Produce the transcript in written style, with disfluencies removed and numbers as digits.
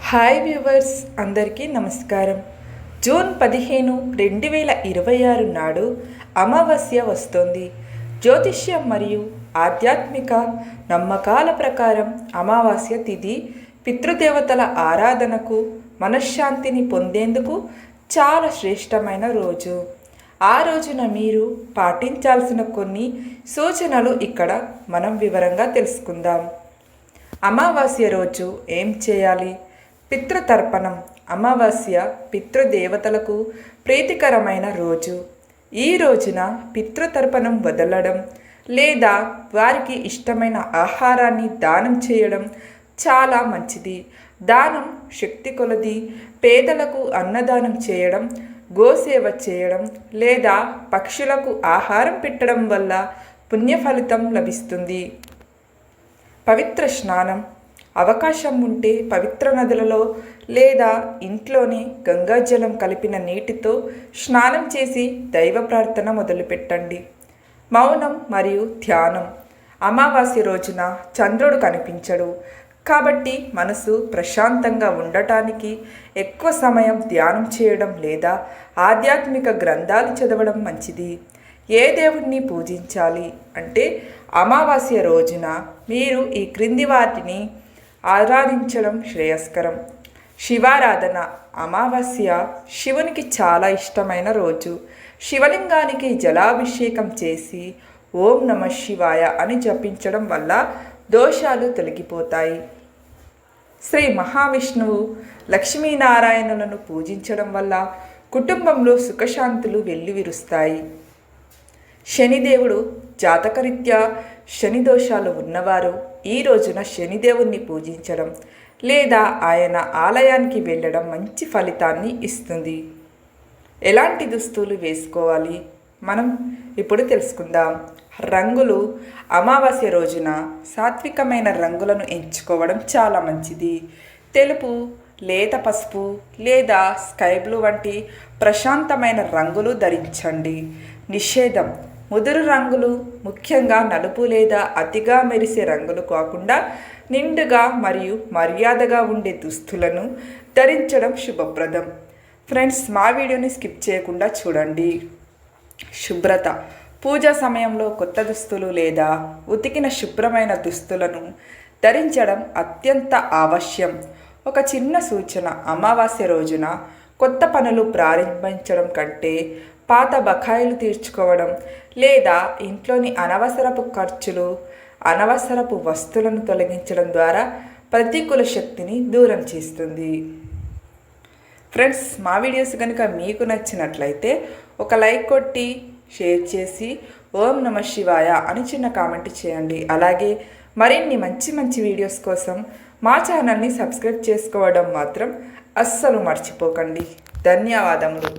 Hi viewers అందరికీ నమస్కారం. June 15, 2026 నాడు అమావాస్య వస్తోంది. జ్యోతిష్యం మరియు ఆధ్యాత్మిక నమ్మకాల ప్రకారం అమావాస్య తిథి పితృదేవతల ఆరాధనకు, మనశ్శాంతిని పొందేందుకు చాలా శ్రేష్టమైన రోజు. ఆ రోజున మీరు పాటించాల్సిన కొన్ని సూచనలు ఇక్కడ మనం వివరంగా తెలుసుకుందాం. అమావాస్య రోజు ఏం చేయాలి? పితృతర్పణం. అమావాస్య పితృదేవతలకు ప్రీతికరమైన రోజు. ఈ రోజున పితృతర్పణం వదలడం లేదా వారికి ఇష్టమైన ఆహారాన్ని దానం చేయడం చాలా మంచిది. దానం శక్తి కొలది పేదలకు అన్నదానం చేయడం, గోసేవ చేయడం లేదా పక్షులకు ఆహారం పెట్టడం వల్ల పుణ్యఫలితం లభిస్తుంది. పవిత్ర స్నానం. అవకాశం ఉంటే పవిత్ర నదులలో లేదా ఇంట్లోనే గంగాజలం కలిపిన నీటితో స్నానం చేసి దైవ ప్రార్థన మొదలుపెట్టండి. మౌనం మరియు ధ్యానం. అమావాస్య రోజున చంద్రుడు కనిపించడు కాబట్టి మనసు ప్రశాంతంగా ఉండటానికి ఎక్కువ సమయం ధ్యానం చేయడం లేదా ఆధ్యాత్మిక గ్రంథాలు చదవడం మంచిది. ఏ దేవుణ్ణి పూజించాలి అంటే అమావాస్య రోజున మీరు ఈ క్రింది వాటిని ఆరాధించడం శ్రేయస్కరం. శివారాధన. అమావాస్య శివునికి చాలా ఇష్టమైన రోజు. శివలింగానికి జలాభిషేకం చేసి ఓం నమః శివాయ అని జపించడం వల్ల దోషాలు తొలగిపోతాయి. శ్రీ మహావిష్ణువు, లక్ష్మీనారాయణులను పూజించడం వల్ల కుటుంబంలో సుఖశాంతులు వెల్లివిరుస్తాయి. శనిదేవుడు. జాతకరీత్యా శని దోషాలు ఉన్నవారు ఈ రోజున శనిదేవుణ్ణి పూజించడం లేదా ఆయన ఆలయానికి వెళ్ళడం మంచి ఫలితాన్ని ఇస్తుంది. ఎలాంటి దుస్తులు వేసుకోవాలి మనం ఇప్పుడు తెలుసుకుందాం. రంగులు. అమావాస్య రోజున సాత్వికమైన రంగులను ఎంచుకోవడం చాలా మంచిది. తెలుపు, లేత పసుపు లేదా స్కై బ్లూ వంటి ప్రశాంతమైన రంగులు ధరించండి. నిషేధం. ముదురు రంగులు, ముఖ్యంగా నలుపు లేదా అతిగా మెరిసే రంగులు కాకుండా నిండుగా మరియు మర్యాదగా ఉండే దుస్తులను ధరించడం శుభప్రదం. ఫ్రెండ్స్, మా వీడియోని స్కిప్ చేయకుండా చూడండి. శుభ్రత. పూజా సమయంలో కొత్త దుస్తులు లేదా ఉతికిన శుభ్రమైన దుస్తులను ధరించడం అత్యంత ఆవశ్యం. ఒక చిన్న సూచన: అమావాస్య రోజున కొత్త పనులు ప్రారంభించడం కంటే పాత బకాయిలు తీర్చుకోవడం లేదా ఇంట్లోని అనవసరపు ఖర్చులు, అనవసరపు వస్తువులను తొలగించడం ద్వారా ప్రతికూల శక్తిని దూరం చేస్తుంది. ఫ్రెండ్స్, మా వీడియోస్ కనుక మీకు నచ్చినట్లయితే ఒక లైక్ కొట్టి షేర్ చేసి ఓం నమః శివాయ అని చిన్న కామెంట్ చేయండి. అలాగే మరిన్ని మంచి మంచి వీడియోస్ కోసం మా ఛానల్ని సబ్స్క్రైబ్ చేసుకోవడం మాత్రం అస్సలు మర్చిపోకండి. ధన్యవాదములు.